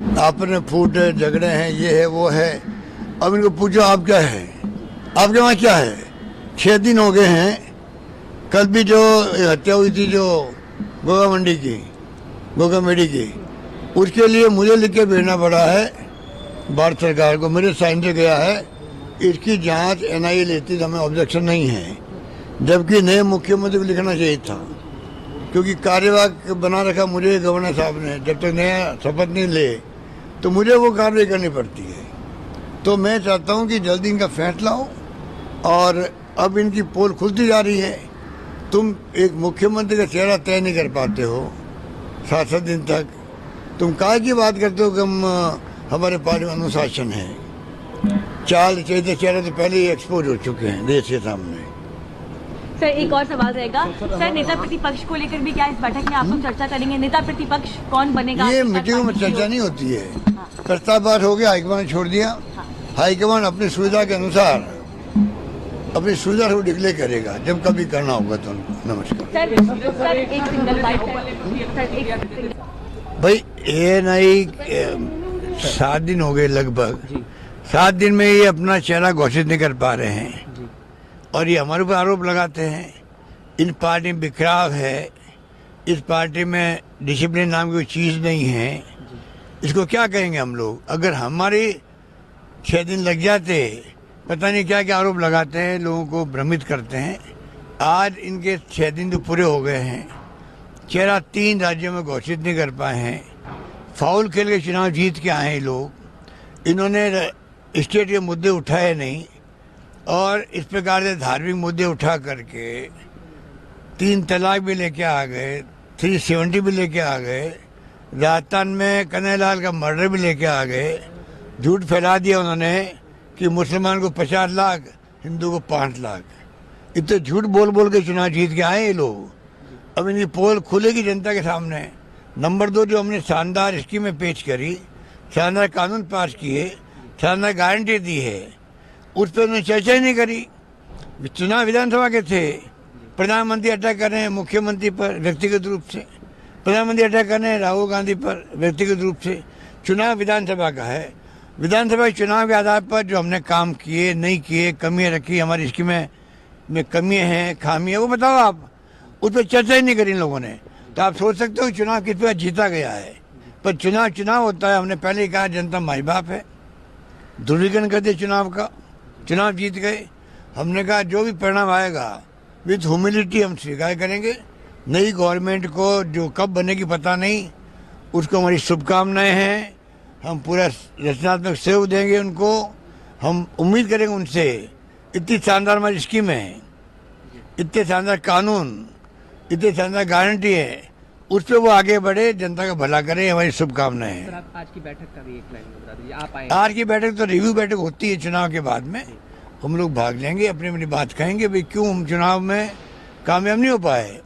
आपने फूट है, झगड़े हैं, ये है वो है। अब इनको पूछो आप क्या है, आपके वहाँ क्या है। 6 दिन हो गए हैं। कल भी जो हत्या हुई थी जो गोगा मंडी की, गोगा मेडी की, उसके लिए मुझे लिख के भेजना पड़ा है भारत सरकार को। मेरे साइन से गया है। इसकी जांच एनआईए लेती तो हमें ऑब्जेक्शन नहीं है, जबकि नए मुख्यमंत्री को लिखना चाहिए था, क्योंकि कार्यवाहक बना रखा मुझे गवर्नर साहब ने। जब तक नया शपथ नहीं ले तो मुझे वो कार्रवाई करनी पड़ती है। तो मैं चाहता हूं कि जल्दी इनका फैसला हो। और अब इनकी पोल खुलती जा रही है। तुम एक मुख्यमंत्री का चेहरा तय नहीं कर पाते हो 7-7 दिन तक। तुम काय की बात करते हो कि हम हमारे पार्टी में अनुशासन है। चाल चैते चेहरा तो पहले ही एक्सपोज हो चुके हैं देश के सामने। सर एक और सवाल रहेगा सर, नेता प्रतिपक्ष को लेकर भी क्या इस बैठक में आप लोग चर्चा करेंगे? नेता प्रतिपक्ष कौन बनेगा? ये मीटिंग में चर्चा नहीं होती है। प्रस्ताव पास हो गया, हाईकमान ने छोड़ दिया। हाईकमान अपनी सुविधा के अनुसार अपनी सुविधा को डिक्लेयर करेगा जब कभी करना होगा तो। नमस्कार सर एक सिंगल बाइट भाई। एएनआई 7 दिन हो गए, लगभग 7 दिन में ये अपना चेहरा घोषित नहीं कर पा रहे हैं और ये हमारे ऊपर आरोप लगाते हैं। इन पार्टी में बिखराव है, इस पार्टी में डिसिप्लिन नाम की कोई चीज़ नहीं है। इसको क्या कहेंगे हम लोग? अगर हमारे 6 दिन लग जाते, पता नहीं क्या क्या आरोप लगाते हैं, लोगों को भ्रमित करते हैं। आज इनके 6 दिन तो पूरे हो गए हैं। चेहरा 3 राज्यों में घोषित नहीं कर पाए हैं। फाउल खेल के चुनाव जीत के आए हैं लोग। इन्होंने स्टेट के मुद्दे उठाए नहीं और इस प्रकार से धार्मिक मुद्दे उठा करके 3 तलाक भी लेके आ गए, 370 भी लेके आ गए, राजस्थान में कन्हैयालाल का मर्डर भी लेके आ गए। झूठ फैला दिया उन्होंने कि मुसलमान को 50 लाख, हिंदू को 5 लाख। इतने झूठ बोल बोल के चुनाव जीत के आए ये लोग। अब इनकी पोल खुलेगी जनता के सामने। नंबर 2, जो हमने शानदार स्कीमें पेश करी, शानदार कानून पास किए, शानदार गारंटी दी है, उस पर उन्होंने चर्चा ही नहीं करी। चुनाव विधानसभा के थे। प्रधानमंत्री अटैक कर रहे हैं मुख्यमंत्री पर व्यक्तिगत रूप से, प्रधानमंत्री अटैक कर रहे हैं राहुल गांधी पर व्यक्तिगत रूप से। चुनाव विधानसभा का है। विधानसभा चुनाव के आधार पर जो हमने काम किए, नहीं किए, कमियाँ रखी, हमारी स्कीमें में कमियाँ हैं, खामियाँ, वो बताओ आप। उस पर चर्चा ही नहीं करी इन लोगों ने। तो आप सोच सकते हो चुनाव किस पर जीता गया है। पर चुनाव होता है। हमने पहले ही कहा जनता माई बाप है। ध्रुवीकरण कर दिया चुनाव का, चुनाव जीत गए। हमने कहा जो भी परिणाम आएगा विथ ह्यूमिलिटी हम स्वीकार करेंगे। नई गवर्नमेंट को जो कब बनेगी पता नहीं, उसको हमारी शुभकामनाएं हैं। हम पूरा रचनात्मक सहयोग देंगे उनको। हम उम्मीद करेंगे उनसे। इतनी शानदार हमारी स्कीम है, इतने शानदार कानून, इतने शानदार गारंटी है, उस पर वो आगे बढ़े, जनता का भला करे, हमारी शुभकामनाएं हैं। सर आप आज की बैठक का भी एक लाइन में बता दीजिए। आप आए आज की बैठक तो रिव्यू बैठक होती है चुनाव के बाद में। हम लोग भाग लेंगे, अपनी अपनी बात कहेंगे भाई क्यों हम चुनाव में कामयाब नहीं हो पाए।